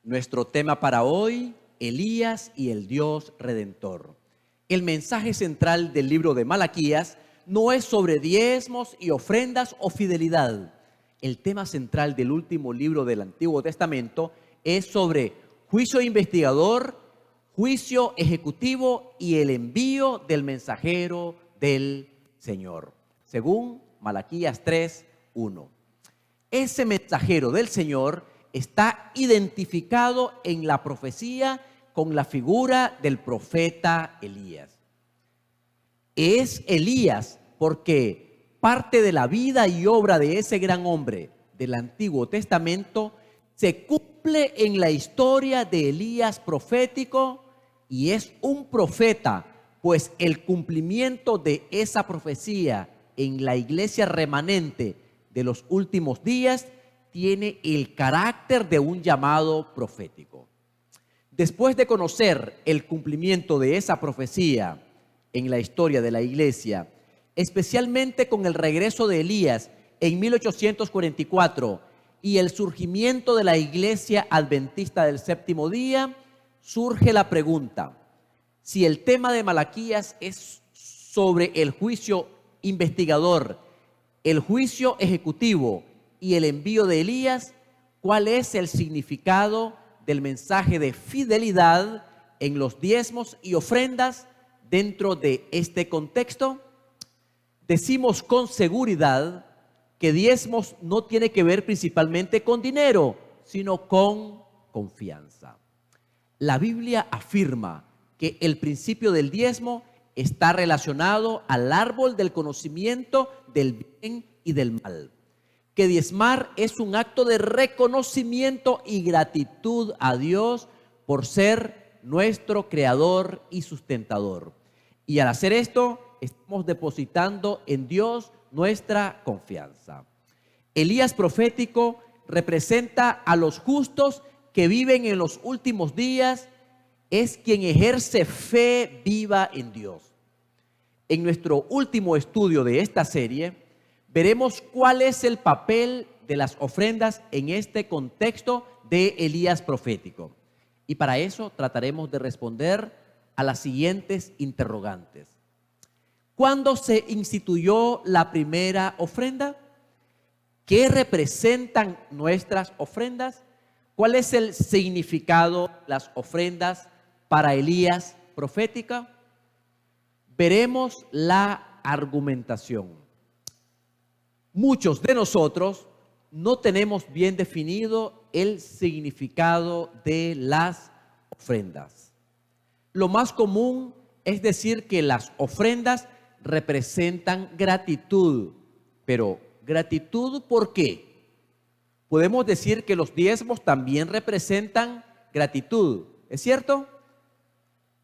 Nuestro tema para hoy, Elías y el Dios Redentor. El mensaje central del libro de Malaquías no es sobre diezmos y ofrendas o fidelidad. El tema central del último libro del Antiguo Testamento es sobre juicio investigador, juicio ejecutivo y el envío del mensajero del Señor, según Malaquías 3:1. Ese mensajero del Señor está identificado en la profecía con la figura del profeta Elías. Es Elías porque parte de la vida y obra de ese gran hombre del Antiguo Testamento se cumple en la historia de Elías profético, y es un profeta, pues el cumplimiento de esa profecía en la iglesia remanente de los últimos días tiene el carácter de un llamado profético. Después de conocer el cumplimiento de esa profecía en la historia de la iglesia, especialmente con el regreso de Elías en 1844 y el surgimiento de la iglesia adventista del séptimo día, surge la pregunta: si el tema de Malaquías es sobre el juicio investigador, el juicio ejecutivo y el envío de Elías, ¿cuál es el significado del mensaje de fidelidad en los diezmos y ofrendas dentro de este contexto? Decimos con seguridad que diezmos no tiene que ver principalmente con dinero, sino con confianza. La Biblia afirma que el principio del diezmo está relacionado al árbol del conocimiento del bien y del mal. Que diezmar es un acto de reconocimiento y gratitud a Dios por ser nuestro creador y sustentador. Y al hacer esto, estamos depositando en Dios nuestra confianza. Elías profético representa a los justos que viven en los últimos días, es quien ejerce fe viva en Dios. En nuestro último estudio de esta serie, veremos cuál es el papel de las ofrendas en este contexto de Elías profético. Y para eso trataremos de responder a las siguientes interrogantes. ¿Cuándo se instituyó la primera ofrenda? ¿Qué representan nuestras ofrendas? ¿Cuál es el significado de las ofrendas para Elías profética, veremos la argumentación. Muchos de nosotros no tenemos bien definido el significado de las ofrendas. Lo más común es decir que las ofrendas representan gratitud, pero ¿gratitud por qué? Podemos decir que los diezmos también representan gratitud, ¿es cierto?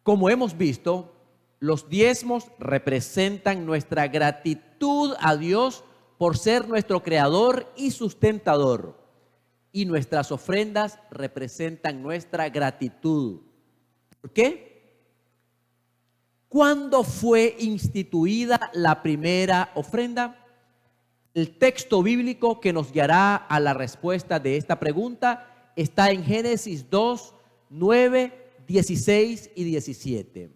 Como hemos visto, los diezmos representan nuestra gratitud a Dios por ser nuestro creador y sustentador. Y nuestras ofrendas representan nuestra gratitud. ¿Por qué? ¿Cuándo fue instituida la primera ofrenda? El texto bíblico que nos guiará a la respuesta de esta pregunta está en Génesis 2, 9, 16 y 17.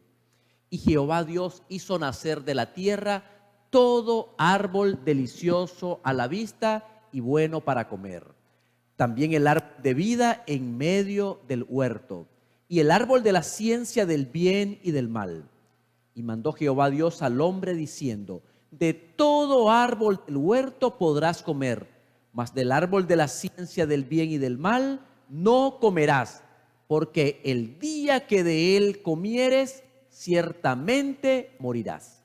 Y Jehová Dios hizo nacer de la tierra todo árbol delicioso a la vista y bueno para comer. También el árbol de vida en medio del huerto, y el árbol de la ciencia del bien y del mal. Y mandó Jehová Dios al hombre diciendo: de todo árbol del huerto podrás comer, mas del árbol de la ciencia del bien y del mal no comerás, porque el día que de él comieres, ciertamente morirás.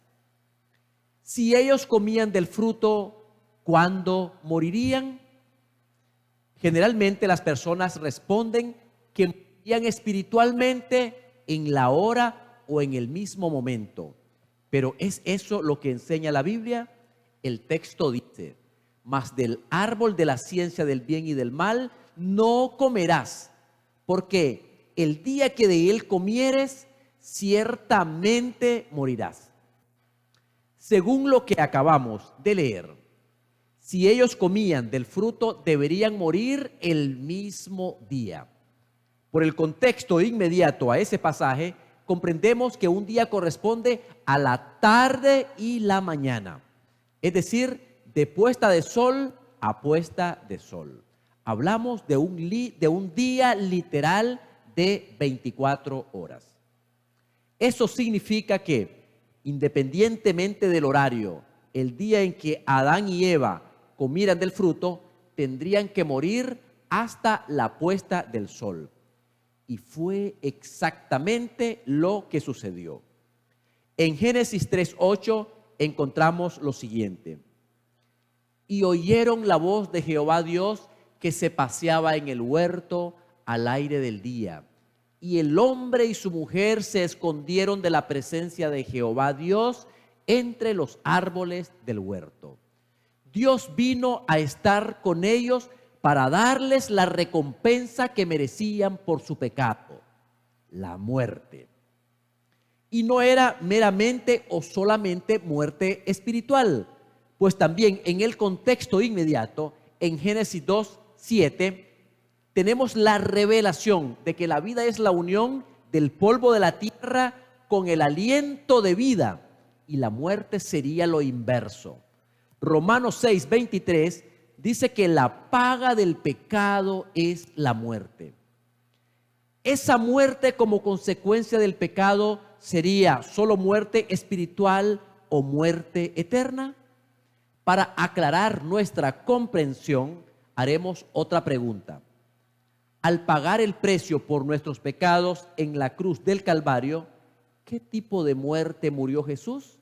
Si ellos comían del fruto, ¿cuándo morirían? Generalmente las personas responden que morirían espiritualmente en la hora o en el mismo momento. Pero ¿es eso lo que enseña la Biblia? El texto dice: mas del árbol de la ciencia del bien y del mal no comerás, porque el día que de él comieres, ciertamente morirás. Según lo que acabamos de leer, si ellos comían del fruto, deberían morir el mismo día. Por el contexto inmediato a ese pasaje, comprendemos que un día corresponde a la tarde y la mañana, es decir, de puesta de sol a puesta de sol. Hablamos de un día literal de 24 horas. Eso significa que, independientemente del horario, el día en que Adán y Eva comieran del fruto, tendrían que morir hasta la puesta del sol. Y fue exactamente lo que sucedió. En Génesis 3:8 encontramos lo siguiente: y oyeron la voz de Jehová Dios que se paseaba en el huerto al aire del día. Y el hombre y su mujer se escondieron de la presencia de Jehová Dios entre los árboles del huerto. Dios vino a estar con ellos para darles la recompensa que merecían por su pecado, la muerte. Y no era meramente o solamente muerte espiritual, pues también en el contexto inmediato, en Génesis 2:7, tenemos la revelación de que la vida es la unión del polvo de la tierra con el aliento de vida, y la muerte sería lo inverso. Romanos 6:23 dice que la paga del pecado es la muerte. Esa muerte como consecuencia del pecado sería solo muerte espiritual o muerte eterna. Para aclarar nuestra comprensión, haremos otra pregunta. Al pagar el precio por nuestros pecados en la cruz del Calvario, ¿qué tipo de muerte murió Jesús?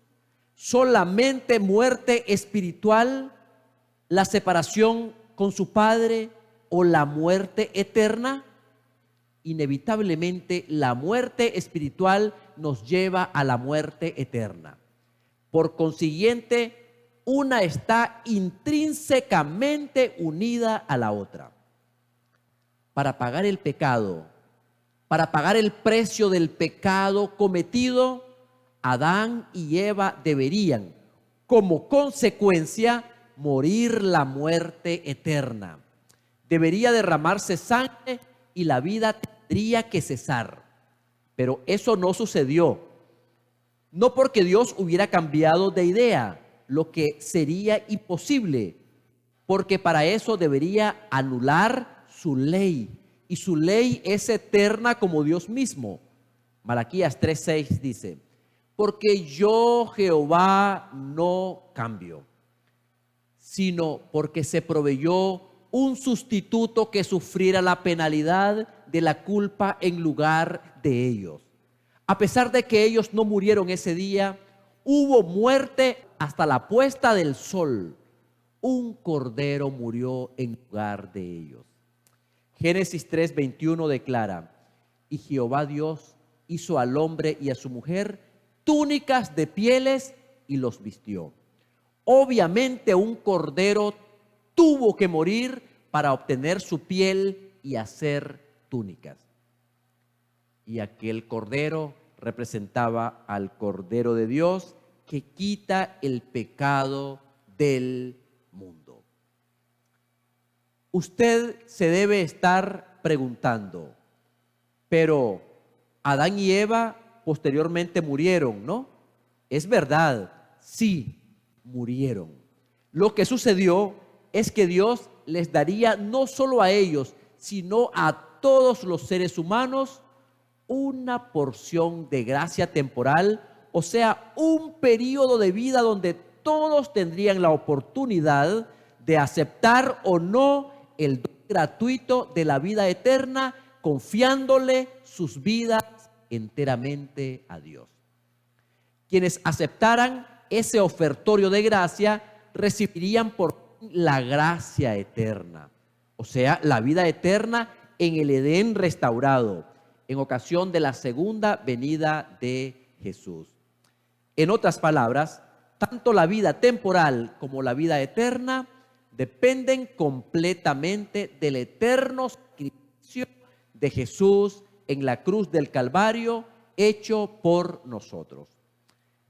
¿Solamente muerte espiritual, la separación con su Padre o la muerte eterna? Inevitablemente la muerte espiritual nos lleva a la muerte eterna. Por consiguiente, una está intrínsecamente unida a la otra. Para pagar el pecado, para pagar el precio del pecado cometido, Adán y Eva deberían, como consecuencia, morir la muerte eterna. Debería derramarse sangre y la vida tendría que cesar. Pero eso no sucedió. No porque Dios hubiera cambiado de idea, lo que sería imposible, porque para eso debería anular su ley, y su ley es eterna como Dios mismo. Malaquías 3:6 dice: porque yo Jehová no cambio, sino porque se proveyó un sustituto que sufriera la penalidad de la culpa en lugar de ellos. A pesar de que ellos no murieron ese día, hubo muerte hasta la puesta del sol. Un cordero murió en lugar de ellos. Génesis 3:21 declara: y Jehová Dios hizo al hombre y a su mujer túnicas de pieles y los vistió. Obviamente un cordero tuvo que morir para obtener su piel y hacer túnicas. Y aquel cordero representaba al Cordero de Dios que quita el pecado del mundo. Usted se debe estar preguntando, pero Adán y Eva posteriormente murieron, ¿no? Es verdad, sí, murieron. Lo que sucedió es que Dios les daría no solo a ellos, sino a todos los seres humanos una porción de gracia temporal, o sea, un periodo de vida donde todos tendrían la oportunidad de aceptar o no el don gratuito de la vida eterna, confiándole sus vidas enteramente a Dios. Quienes aceptaran ese ofertorio de gracia recibirían por la gracia eterna, o sea, la vida eterna en el Edén restaurado, en ocasión de la segunda venida de Jesús. En otras palabras, tanto la vida temporal como la vida eterna dependen completamente del eterno sacrificio de Jesús en la cruz del Calvario, hecho por nosotros.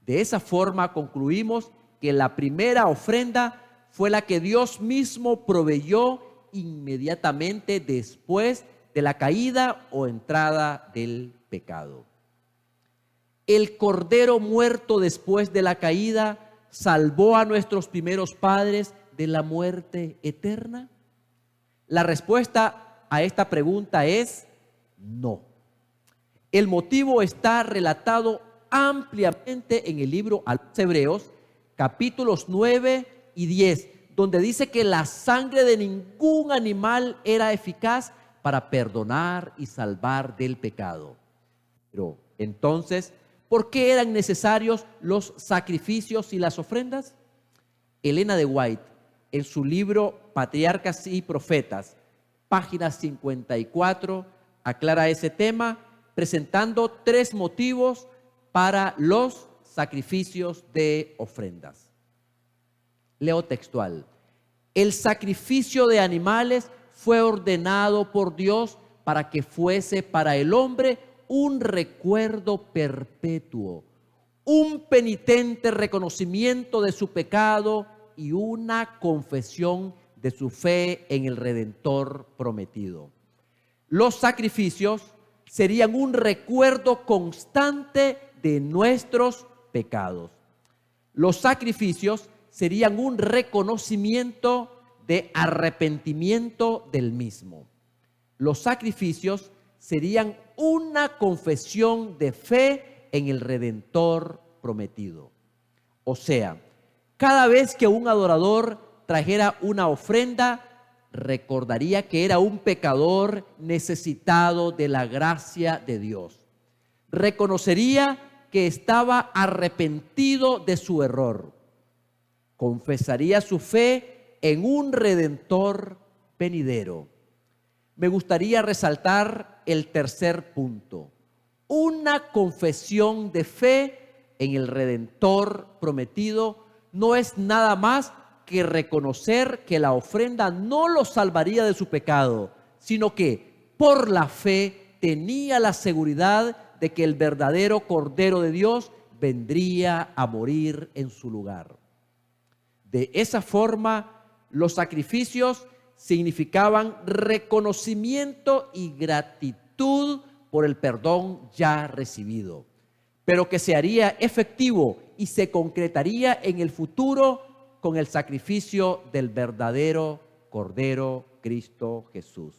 De esa forma concluimos que la primera ofrenda fue la que Dios mismo proveyó inmediatamente después de la caída o entrada del pecado. El cordero muerto después de la caída salvó a nuestros primeros padres de la muerte eterna. La respuesta a esta pregunta es no. El motivo está relatado ampliamente en el libro a los Hebreos, capítulos 9 y 10, donde dice que la sangre de ningún animal era eficaz para perdonar y salvar del pecado. Pero entonces, ¿por qué eran necesarios los sacrificios y las ofrendas? Elena de White, en su libro Patriarcas y Profetas, página 54, aclara ese tema presentando 3 motivos para los sacrificios de ofrendas. Leo textual: el sacrificio de animales fue ordenado por Dios para que fuese para el hombre un recuerdo perpetuo, un penitente reconocimiento de su pecado y una confesión de su fe en el Redentor prometido. Los sacrificios serían un recuerdo constante de nuestros pecados. Los sacrificios serían un reconocimiento de arrepentimiento del mismo. Los sacrificios serían una confesión de fe en el Redentor prometido. O sea, cada vez que un adorador trajera una ofrenda, recordaría que era un pecador necesitado de la gracia de Dios. Reconocería que estaba arrepentido de su error. Confesaría su fe en un Redentor venidero. Me gustaría resaltar el tercer punto: una confesión de fe en el Redentor prometido no es nada más que reconocer que la ofrenda no lo salvaría de su pecado, sino que por la fe tenía la seguridad de que el verdadero Cordero de Dios vendría a morir en su lugar. De esa forma, los sacrificios significaban reconocimiento y gratitud por el perdón ya recibido, pero que se haría efectivo y se concretaría en el futuro con el sacrificio del verdadero Cordero Cristo Jesús.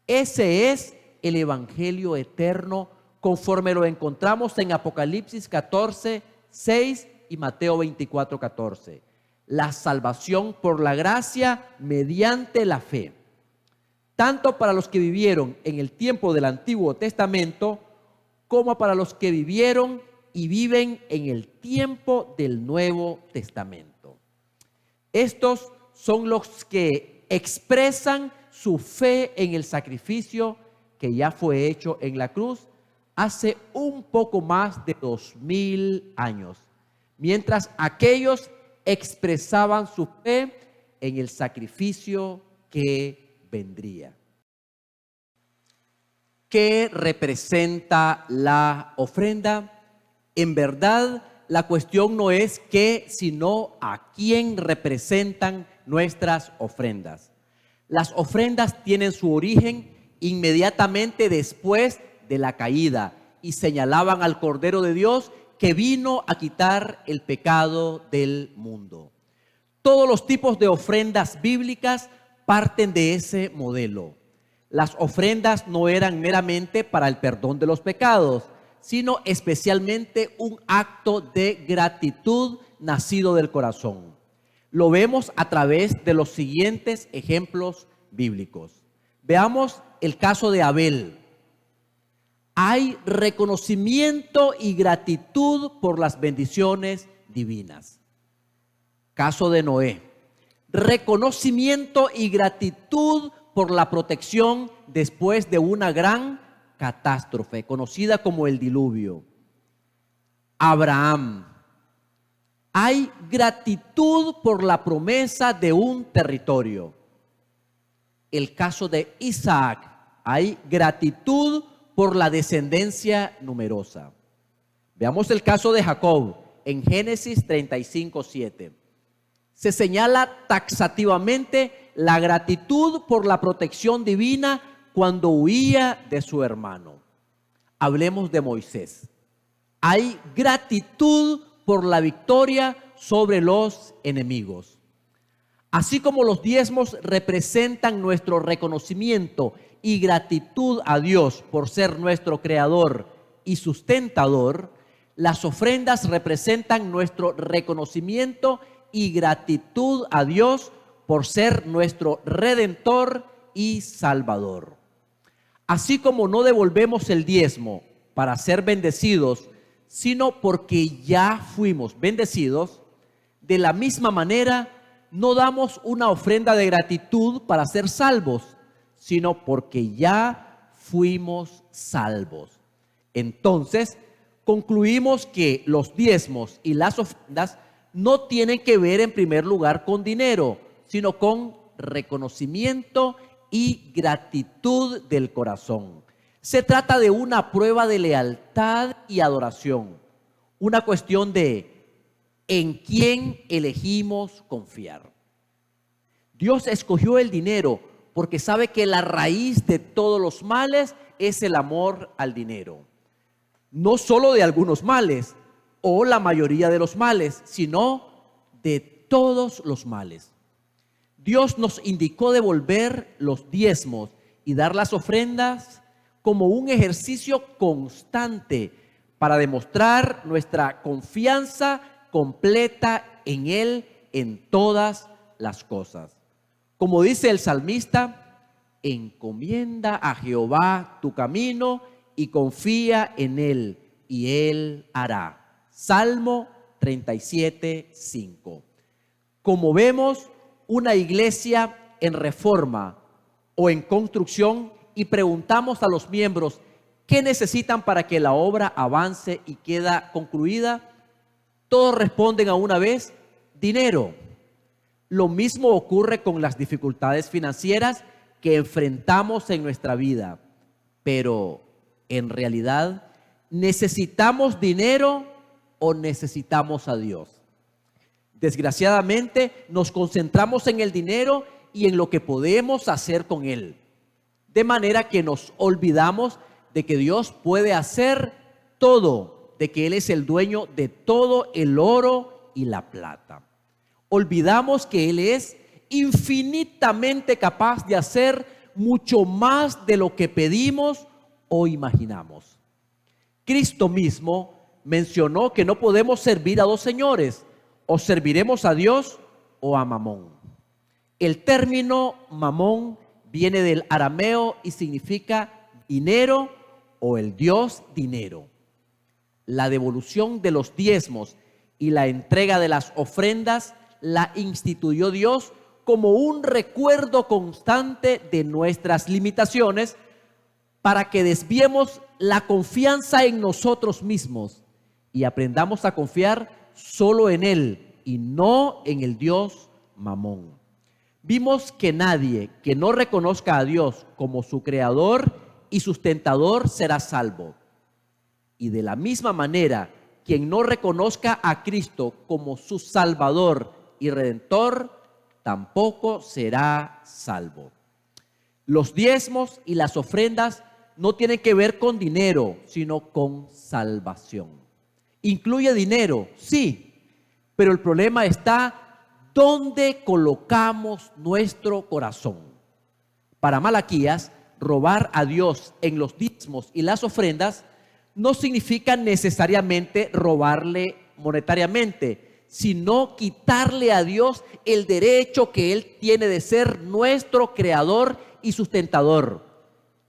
Ese es el Evangelio eterno conforme lo encontramos en Apocalipsis 14, 6 y Mateo 24, 14. La salvación por la gracia mediante la fe, tanto para los que vivieron en el tiempo del Antiguo Testamento, como para los que vivieron y viven en el tiempo del Nuevo Testamento. Estos son los que expresan su fe en el sacrificio que ya fue hecho en la cruz hace un poco más de 2000 años, mientras aquellos expresaban su fe en el sacrificio que vendría. ¿Qué representa la ofrenda? En verdad, la cuestión no es qué, sino a quién representan nuestras ofrendas. Las ofrendas tienen su origen inmediatamente después de la caída y señalaban al Cordero de Dios que vino a quitar el pecado del mundo. Todos los tipos de ofrendas bíblicas parten de ese modelo. Las ofrendas no eran meramente para el perdón de los pecados, sino especialmente un acto de gratitud nacido del corazón. Lo vemos a través de los siguientes ejemplos bíblicos. Veamos el caso de Abel. Hay reconocimiento y gratitud por las bendiciones divinas. Caso de Noé. Reconocimiento y gratitud por la protección después de una gran catástrofe, conocida como el diluvio. Abraham. Hay gratitud por la promesa de un territorio. El caso de Isaac. Hay gratitud por la descendencia numerosa. Veamos el caso de Jacob en Génesis 35:7. Se señala taxativamente la gratitud por la protección divina cuando huía de su hermano. Hablemos de Moisés. Hay gratitud por la victoria sobre los enemigos. Así como los diezmos representan nuestro reconocimiento y gratitud a Dios por ser nuestro creador y sustentador, las ofrendas representan nuestro reconocimiento y gratitud a Dios por ser nuestro redentor y salvador. Así como no devolvemos el diezmo para ser bendecidos, sino porque ya fuimos bendecidos, de la misma manera no damos una ofrenda de gratitud para ser salvos, sino porque ya fuimos salvos. Entonces, concluimos que los diezmos y las ofrendas no tienen que ver en primer lugar con dinero, sino con reconocimiento y gratitud del corazón. Se trata de una prueba de lealtad y adoración, una cuestión de en quién elegimos confiar. Dios escogió el dinero porque sabe que la raíz de todos los males es el amor al dinero. No solo de algunos males o la mayoría de los males, sino de todos los males. Dios nos indicó devolver los diezmos y dar las ofrendas como un ejercicio constante para demostrar nuestra confianza completa en Él en todas las cosas. Como dice el salmista, encomienda a Jehová tu camino y confía en Él, y Él hará. Salmo 37:5. Como vemos, una iglesia en reforma o en construcción y preguntamos a los miembros qué necesitan para que la obra avance y queda concluida, todos responden a una vez: dinero. Lo mismo ocurre con las dificultades financieras que enfrentamos en nuestra vida. Pero, en realidad, ¿necesitamos dinero o necesitamos a Dios? Desgraciadamente, nos concentramos en el dinero y en lo que podemos hacer con él. De manera que nos olvidamos de que Dios puede hacer todo, de que Él es el dueño de todo el oro y la plata. Olvidamos que Él es infinitamente capaz de hacer mucho más de lo que pedimos o imaginamos. Cristo mismo mencionó que no podemos servir a dos señores, o serviremos a Dios o a Mamón. El término Mamón viene del arameo y significa dinero o el Dios dinero. La devolución de los diezmos y la entrega de las ofrendas la instituyó Dios como un recuerdo constante de nuestras limitaciones para que desviemos la confianza en nosotros mismos y aprendamos a confiar solo en Él y no en el Dios Mamón. Vimos que nadie que no reconozca a Dios como su creador y sustentador será salvo. Y de la misma manera, quien no reconozca a Cristo como su Salvador y Redentor, tampoco será salvo. Los diezmos y las ofrendas no tienen que ver con dinero, sino con salvación. ¿Incluye dinero? Sí, pero el problema está dónde colocamos nuestro corazón. Para Malaquías, robar a Dios en los diezmos y las ofrendas no significa necesariamente robarle monetariamente, sino quitarle a Dios el derecho que Él tiene de ser nuestro creador y sustentador,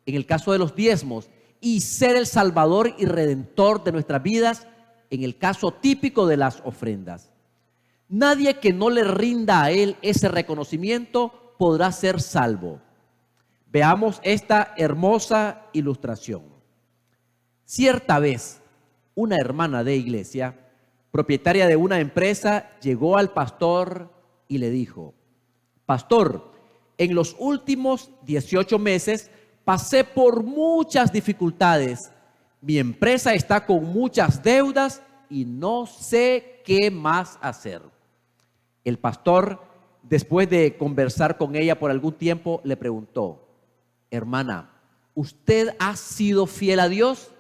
en el caso de los diezmos, y ser el salvador y redentor de nuestras vidas, en el caso típico de las ofrendas. Nadie que no le rinda a Él ese reconocimiento podrá ser salvo. Veamos esta hermosa ilustración. Cierta vez, una hermana de iglesia, propietaria de una empresa, llegó al pastor y le dijo: Pastor, en los últimos 18 meses pasé por muchas dificultades. Mi empresa está con muchas deudas y no sé qué más hacer. El pastor, después de conversar con ella por algún tiempo, le preguntó: Hermana, ¿usted ha sido fiel a Dios?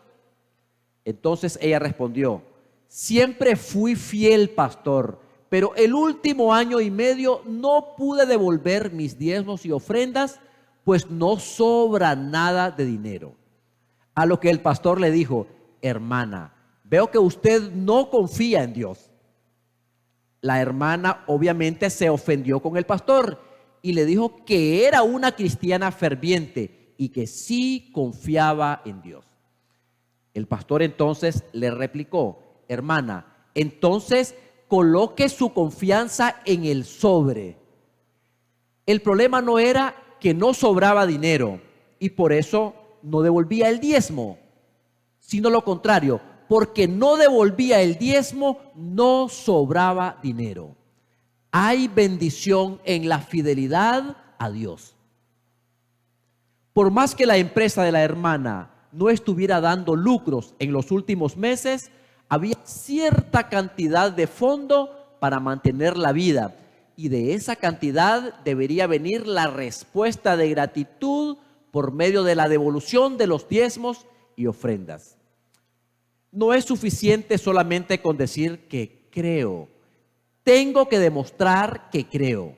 Entonces ella respondió: Siempre fui fiel, pastor, pero el último año y medio no pude devolver mis diezmos y ofrendas, pues no sobra nada de dinero. A lo que el pastor le dijo: Hermana, veo que usted no confía en Dios. La hermana obviamente se ofendió con el pastor y le dijo que era una cristiana ferviente y que sí confiaba en Dios. El pastor entonces le replicó: Hermana, entonces coloque su confianza en el sobre. El problema no era que no sobraba dinero y por eso no devolvía el diezmo, sino lo contrario, porque no devolvía el diezmo, no sobraba dinero. Hay bendición en la fidelidad a Dios. Por más que la empresa de la hermana no estuviera dando lucros en los últimos meses, había cierta cantidad de fondo para mantener la vida, y de esa cantidad debería venir la respuesta de gratitud por medio de la devolución de los diezmos y ofrendas. No es suficiente solamente con decir que creo. Tengo que demostrar que creo.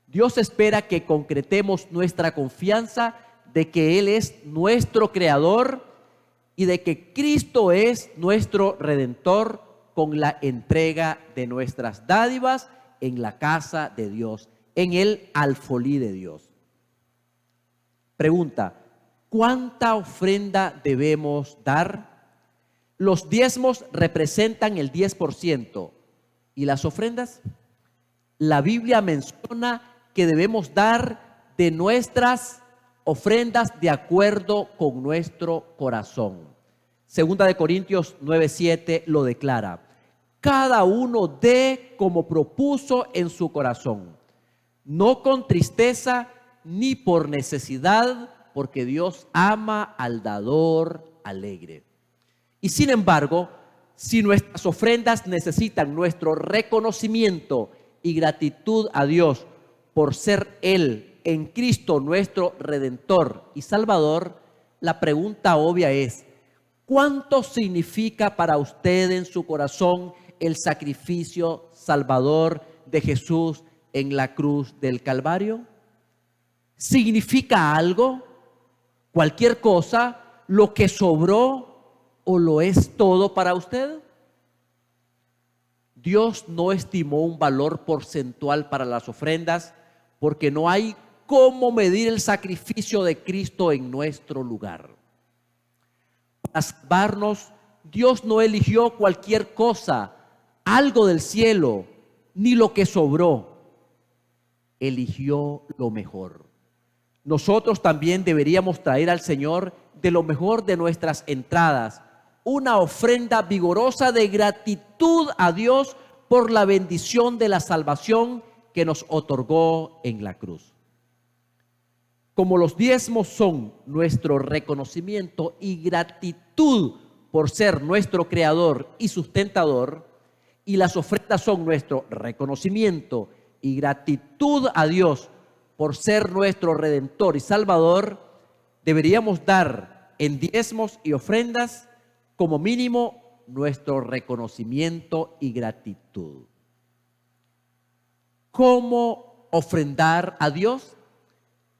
Dios espera que concretemos nuestra confianza de que Él es nuestro creador y de que Cristo es nuestro redentor con la entrega de nuestras dádivas en la casa de Dios, en el alfolí de Dios. Pregunta: ¿cuánta ofrenda debemos dar? Los diezmos representan el 10%. ¿Y las ofrendas? La Biblia menciona que debemos dar de nuestras ofrendas de acuerdo con nuestro corazón. Segunda de Corintios 9:7 lo declara: cada uno dé como propuso en su corazón, no con tristeza ni por necesidad, porque Dios ama al dador alegre. Y sin embargo, si nuestras ofrendas necesitan nuestro reconocimiento y gratitud a Dios por ser Él en Cristo nuestro Redentor y Salvador, la pregunta obvia es: ¿cuánto significa para usted en su corazón el sacrificio salvador de Jesús en la cruz del Calvario? ¿Significa algo? ¿Cualquier cosa? ¿Lo que sobró? o lo es todo para usted? Dios no estimó un valor porcentual para las ofrendas porque no hay cómo medir el sacrificio de Cristo en nuestro lugar. Para salvarnos, Dios no eligió cualquier cosa, algo del cielo, ni lo que sobró. Eligió lo mejor. Nosotros también deberíamos traer al Señor de lo mejor de nuestras entradas, una ofrenda vigorosa de gratitud a Dios por la bendición de la salvación que nos otorgó en la cruz. Como los diezmos son nuestro reconocimiento y gratitud por ser nuestro creador y sustentador, y las ofrendas son nuestro reconocimiento y gratitud a Dios por ser nuestro redentor y salvador, deberíamos dar en diezmos y ofrendas como mínimo nuestro reconocimiento y gratitud. ¿Cómo ofrendar a Dios?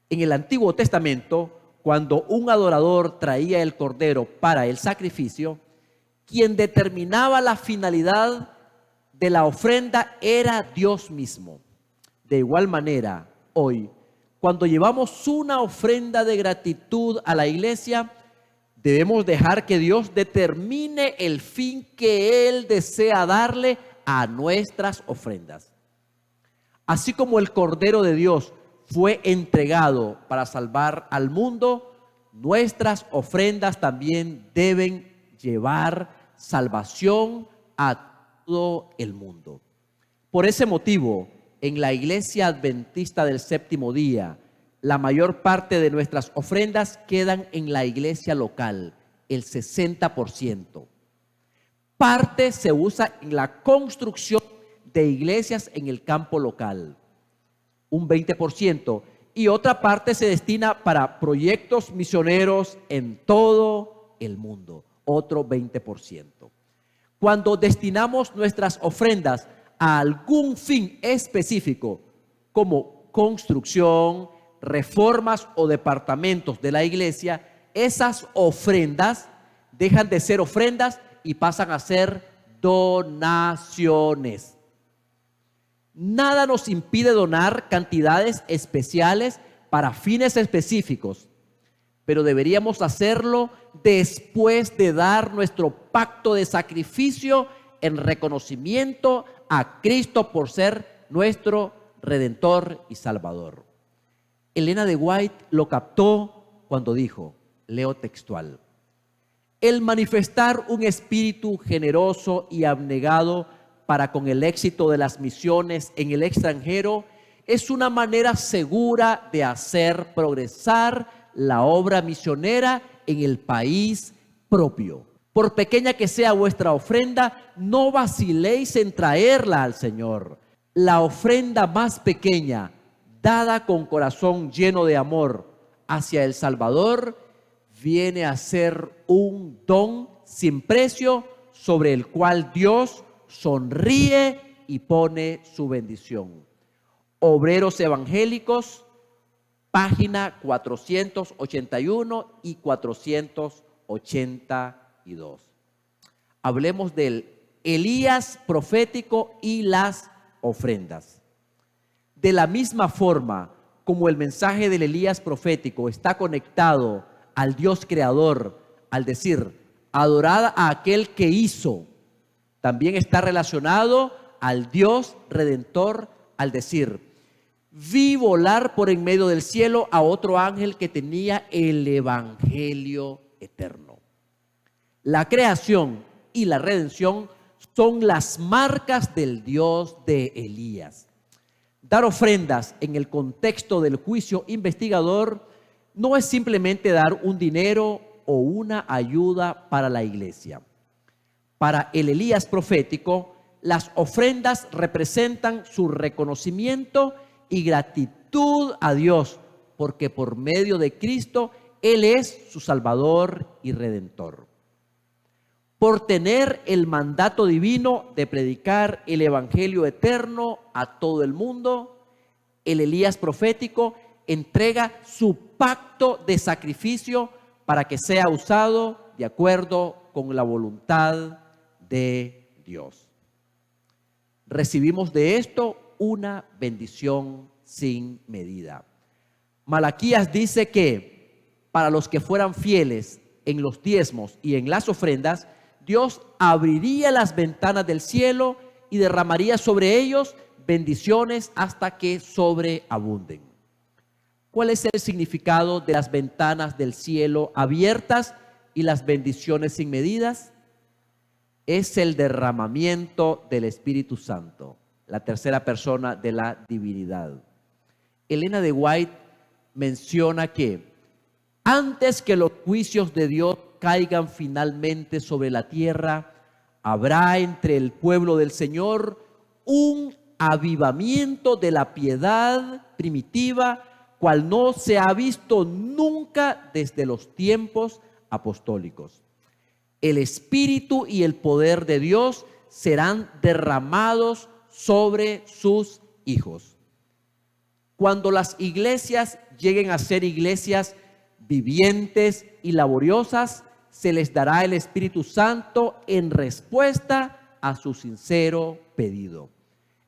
En el Antiguo Testamento, cuando un adorador traía el cordero para el sacrificio, quien determinaba la finalidad de la ofrenda era Dios mismo. De igual manera, hoy, cuando llevamos una ofrenda de gratitud a la iglesia, debemos dejar que Dios determine el fin que Él desea darle a nuestras ofrendas. Así como el Cordero de Dios fue entregado para salvar al mundo, nuestras ofrendas también deben llevar salvación a todo el mundo. Por ese motivo, en la Iglesia Adventista del Séptimo Día, la mayor parte de nuestras ofrendas quedan en la iglesia local, el 60%. Parte se usa en la construcción de iglesias en el campo local, un 20%, y otra parte se destina para proyectos misioneros en todo el mundo, otro 20%. Cuando destinamos nuestras ofrendas a algún fin específico, como construcción, reformas o departamentos de la iglesia, esas ofrendas dejan de ser ofrendas y pasan a ser donaciones. Nada nos impide donar cantidades especiales para fines específicos, pero deberíamos hacerlo después de dar nuestro pacto de sacrificio en reconocimiento a Cristo por ser nuestro Redentor y Salvador. Elena de White lo captó cuando dijo, leo textual: el manifestar un espíritu generoso y abnegado para con el éxito de las misiones en el extranjero es una manera segura de hacer progresar la obra misionera en el país propio. Por pequeña que sea vuestra ofrenda, no vaciléis en traerla al Señor. La ofrenda más pequeña, dada con corazón lleno de amor hacia el Salvador, viene a ser un don sin precio sobre el cual Dios sonríe y pone su bendición. Obreros Evangélicos, página 481 y 482. Hablemos del Elías profético y las ofrendas. De la misma forma como el mensaje del Elías profético está conectado al Dios creador, al decir, adorad a aquel que hizo, también está relacionado al Dios redentor, al decir, vi volar por en medio del cielo a otro ángel que tenía el evangelio eterno. La creación y la redención son las marcas del Dios de Elías. Dar ofrendas en el contexto del juicio investigador no es simplemente dar un dinero o una ayuda para la iglesia. Para el Elías profético, las ofrendas representan su reconocimiento y gratitud a Dios, porque por medio de Cristo, Él es su Salvador y Redentor. Por tener el mandato divino de predicar el evangelio eterno a todo el mundo, el Elías profético entrega su pacto de sacrificio para que sea usado de acuerdo con la voluntad de Dios. Recibimos de esto una bendición sin medida. Malaquías dice que para los que fueran fieles en los diezmos y en las ofrendas, Dios abriría las ventanas del cielo y derramaría sobre ellos bendiciones hasta que sobreabunden. ¿Cuál es el significado de las ventanas del cielo abiertas y las bendiciones sin medidas? Es el derramamiento del Espíritu Santo, la tercera persona de la divinidad. Elena de White menciona que antes que los juicios de Dios caigan finalmente sobre la tierra, habrá entre el pueblo del Señor un avivamiento de la piedad primitiva, cual no se ha visto nunca desde los tiempos apostólicos. El Espíritu y el poder de Dios serán derramados sobre sus hijos. Cuando las iglesias lleguen a ser iglesias vivientes y laboriosas, se les dará el Espíritu Santo en respuesta a su sincero pedido.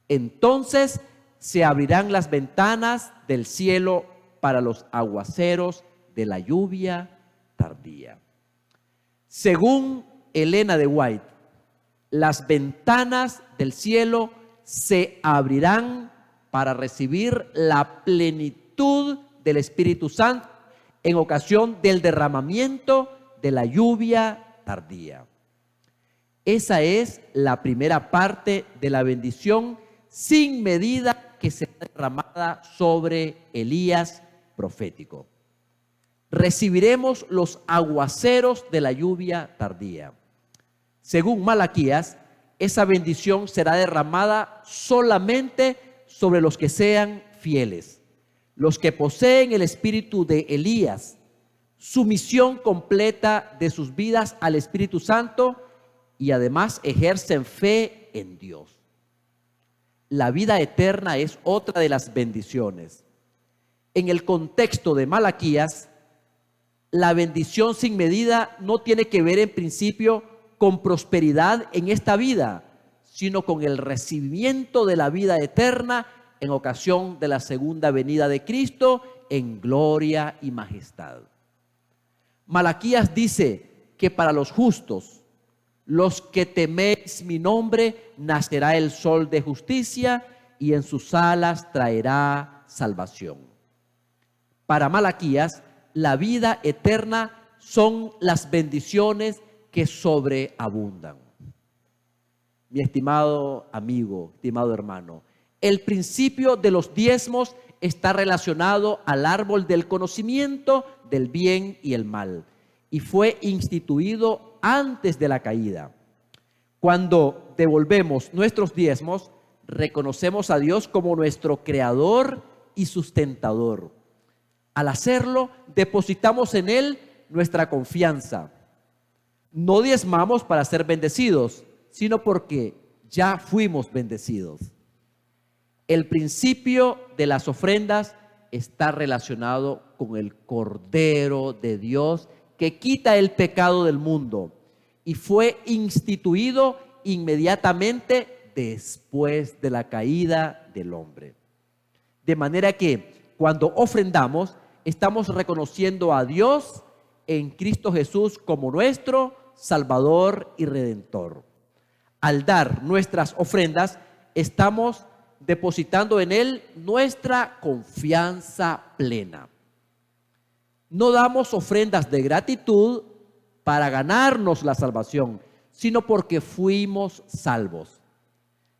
Entonces se abrirán las ventanas del cielo para los aguaceros de la lluvia tardía. Según Elena de White, las ventanas del cielo se abrirán para recibir la plenitud del Espíritu Santo en ocasión del derramamiento de la lluvia tardía. Esa es la primera parte de la bendición sin medida que será derramada sobre Elías profético. Recibiremos los aguaceros de la lluvia tardía. Según Malaquías, esa bendición será derramada solamente sobre los que sean fieles, los que poseen el espíritu de Elías, sumisión completa de sus vidas al Espíritu Santo y además ejercen fe en Dios. La vida eterna es otra de las bendiciones. En el contexto de Malaquías, la bendición sin medida no tiene que ver en principio con prosperidad en esta vida, sino con el recibimiento de la vida eterna en ocasión de la segunda venida de Cristo en gloria y majestad. Malaquías dice que para los justos, los que teméis mi nombre, nacerá el sol de justicia y en sus alas traerá salvación. Para Malaquías, la vida eterna son las bendiciones que sobreabundan. Mi estimado amigo, estimado hermano, el principio de los diezmos está relacionado al árbol del conocimiento del bien y el mal y fue instituido antes de la caída. Cuando devolvemos nuestros diezmos, reconocemos a Dios como nuestro creador y sustentador. Al hacerlo, depositamos en Él nuestra confianza. No diezmamos para ser bendecidos, sino porque ya fuimos bendecidos. El principio de las ofrendas está relacionado con el Cordero de Dios que quita el pecado del mundo y fue instituido inmediatamente después de la caída del hombre. De manera que cuando ofrendamos, estamos reconociendo a Dios en Cristo Jesús como nuestro Salvador y Redentor. Al dar nuestras ofrendas, estamos depositando en Él nuestra confianza plena. No damos ofrendas de gratitud para ganarnos la salvación, sino porque fuimos salvos.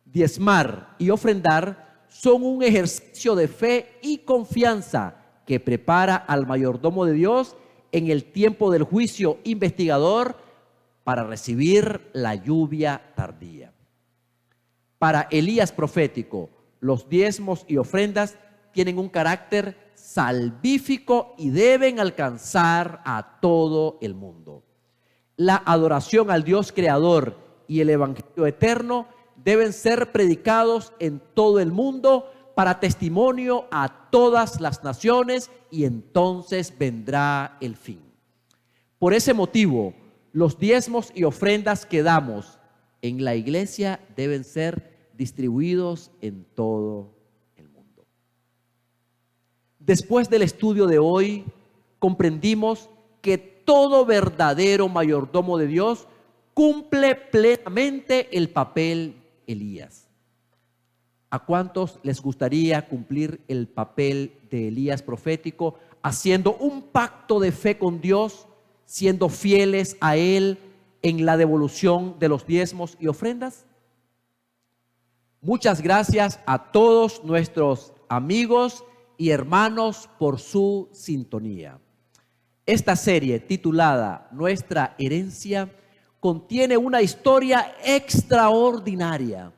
Diezmar y ofrendar son un ejercicio de fe y confianza que prepara al mayordomo de Dios en el tiempo del juicio investigador para recibir la lluvia tardía. Para Elías profético, los diezmos y ofrendas tienen un carácter salvífico y deben alcanzar a todo el mundo. La adoración al Dios creador y el evangelio eterno deben ser predicados en todo el mundo para testimonio a todas las naciones y entonces vendrá el fin. Por ese motivo, Los diezmos y ofrendas que damos en la iglesia deben ser distribuidos en todo el mundo. Después del estudio de hoy, comprendimos que todo verdadero mayordomo de Dios cumple plenamente el papel Elías. ¿A cuántos les gustaría cumplir el papel de Elías profético, haciendo un pacto de fe con Dios, siendo fieles a Él en la devolución de los diezmos y ofrendas? Muchas gracias a todos nuestros amigos y hermanos por su sintonía. Esta serie titulada Nuestra Herencia contiene una historia extraordinaria.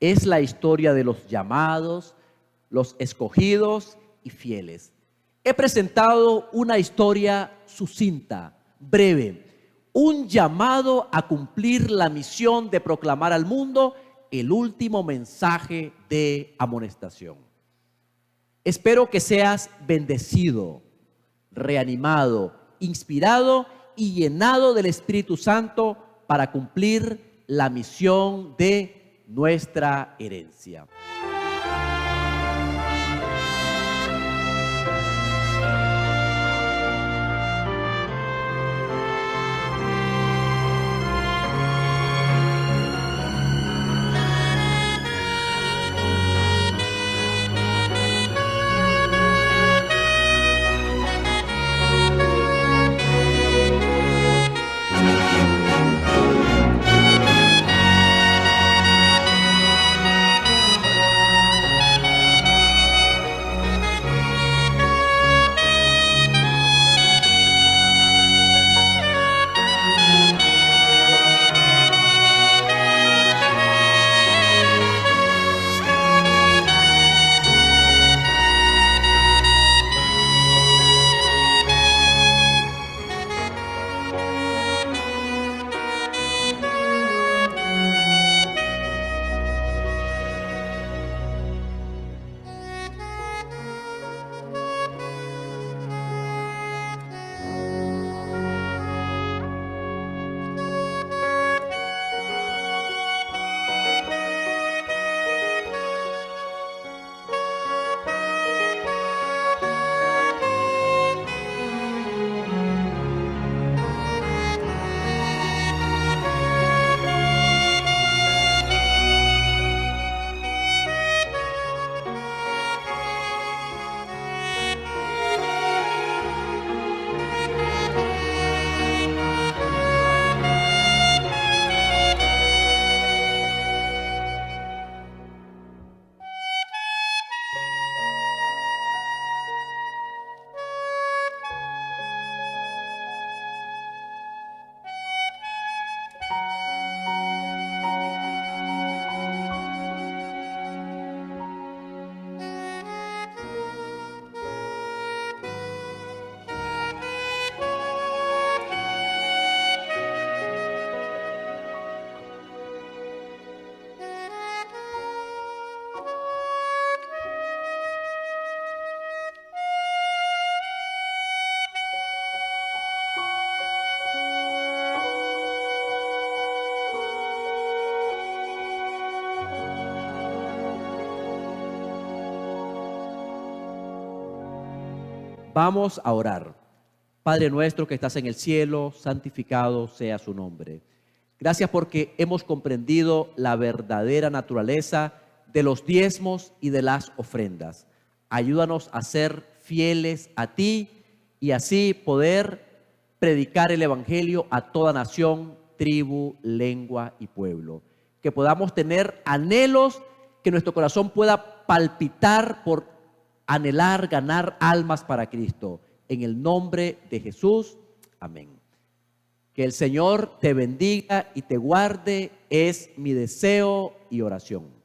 Es la historia de los llamados, los escogidos y fieles. He presentado una historia sucinta, breve, un llamado a cumplir la misión de proclamar al mundo el último mensaje de amonestación. Espero que seas bendecido, reanimado, inspirado y llenado del Espíritu Santo para cumplir la misión de nuestra herencia. Vamos a orar. Padre nuestro que estás en el cielo, santificado sea su nombre. Gracias porque hemos comprendido la verdadera naturaleza de los diezmos y de las ofrendas. Ayúdanos a ser fieles a ti y así poder predicar el evangelio a toda nación, tribu, lengua y pueblo. Que podamos tener anhelos, que nuestro corazón pueda palpitar por anhelar ganar almas para Cristo. En el nombre de Jesús, amén. Que el Señor te bendiga y te guarde, es mi deseo y oración.